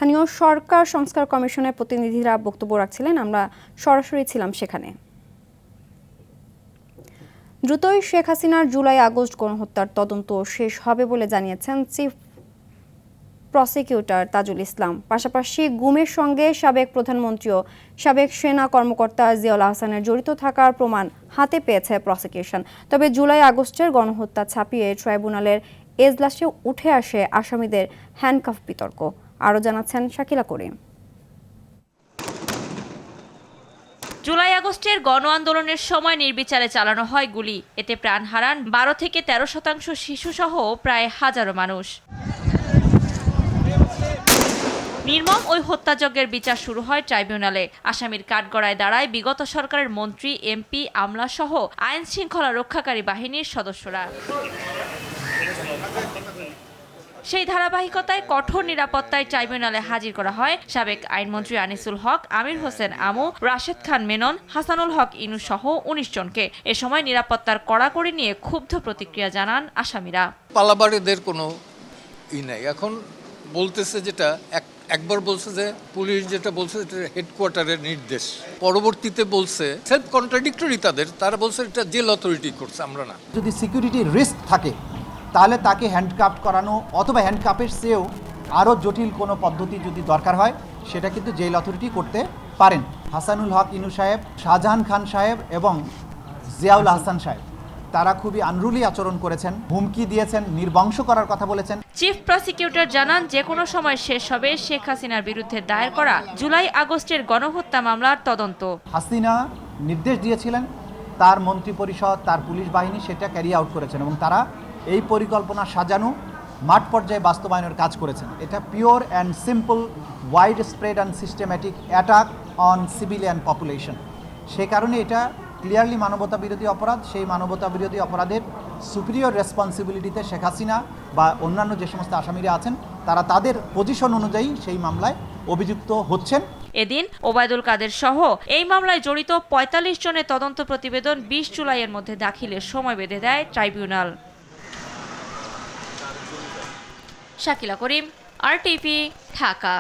স্থানীয় সরকার সংস্কার কমিশনের প্রতিনিধিরা বক্তব্য রাখছিলেন, আমরা সরাসরি ছিলাম সেখানে। দ্রুতই শেখ হাসিনার জুলাই আগস্ট গণহত্যার তদন্ত শেষ হবে বলে জানিয়েছেন চিফ প্রসিকিউটর তাজুল ইসলাম। পাশাপাশি গুমের সঙ্গে সাবেক প্রধানমন্ত্রী ও সাবেক সেনা কর্মকর্তা জিয়াউল আহসানের জড়িত থাকার প্রমাণ হাতে পেয়েছে প্রসিকিউশন। তবে জুলাই আগস্টের গণহত্যা ছাপিয়ে ট্রাইব্যুনালের এজলাসে উঠে আসে আসামিদের হ্যান্ডকাফ বিতর্ক। আরও জানাচ্ছেন শাকিলা করিম। জুলাই আগস্টের গণ আন্দোলনের সময় নির্বিচারে চালানো হয় গুলি। এতে প্রাণ হারান 12 থেকে 13% শিশুসহ প্রায় হাজারো মানুষ। নির্মম ওই হত্যাযজ্ঞের বিচার শুরু হয় ট্রাইব্যুনালে। আসামির কাঠগড়ায় দাঁড়ায় বিগত সরকারের মন্ত্রী, এমপি, আমলা সহ আইন শৃঙ্খলা রক্ষাকারী বাহিনীর সদস্যরা। সেই ধারাবাহিকতায় কঠোর নিরাপত্তায় ট্রাইব্যুনালে হাজির করা হয় সাবেক আইনমন্ত্রী আনিসুল হক, আমির হোসেন আমু, রাশেদ খান মেনন, হাসানুল হক ইনু সহ 19 জনকে। এ সময় নিরাপত্তার কড়াকড়ি নিয়ে ক্ষুব্ধ প্রতিক্রিয়া জানান আসামিরা। পালাবাড়িদের কোনো নাই। এখন বলতেছে যেটা একবার বলছে যে পুলিশ যেটা বলছে হেডকোয়ার্টারের নির্দেশ, পরবর্তীতে বলছে সেলফ কন্ট্রাডিক্টরি তারা বলছে এটা জেল অথরিটি করছে, আমরা না। যদি সিকিউরিটি রিস্ক থাকে তাহলে তাকে হ্যান্ডকাপ করানো অথবা হ্যান্ডকাপের চেয়েও আরও জটিল কোনো পদ্ধতি যদি দরকার হয় সেটা কিন্তু জেল অথরিটি করতে পারেন। হাসানুল হক ইনু সাহেব, শাহজাহান খান সাহেব এবং জিয়াউল আহসান সাহেব তারা খুবই আনরুলি আচরণ করেছেন, হুমকি দিয়েছেন, নির্বংশ করার কথা বলেছেন। চিফ প্রসিকিউটর জানান, যে কোনো সময় শেষ হবে শেখ হাসিনার বিরুদ্ধে দায়ের করা জুলাই আগস্টের গণহত্যা মামলার তদন্ত। হাসিনা নির্দেশ দিয়েছিলেন, তার মন্ত্রিপরিষদ, তার পুলিশ বাহিনী সেটা ক্যারি আউট করেছেন এবং তারা এই পরিকল্পনা সাজানো মাঠ পর্যায়ে বাস্তবায়নের কাজ করেছেন। এটা pure and simple wide spread and systematic attack on civilian population. সে কারণে এটা ক্লিয়ারলি মানবতা বিরোধী অপরাধ। সেই মানবতা বিরোধী অপরাধের সুপিরিয়র রেসপন্সিবিলিটিতে শেখ হাসিনা বা অন্যান্য যে সমস্ত আসামিরা আছেন তারা তাদের পজিশন অনুযায়ী সেই মামলায় অভিযুক্ত হচ্ছেন। এদিন ওবায়দুল কাদের সহ এই মামলায় জড়িত 45 জনের তদন্ত প্রতিবেদন 20 জুলাইয়ের মধ্যে দাখিলের সময় বেঁধে দেয় ট্রাইব্যুনাল। শাকিলা করিম, RTV, ঢাকা।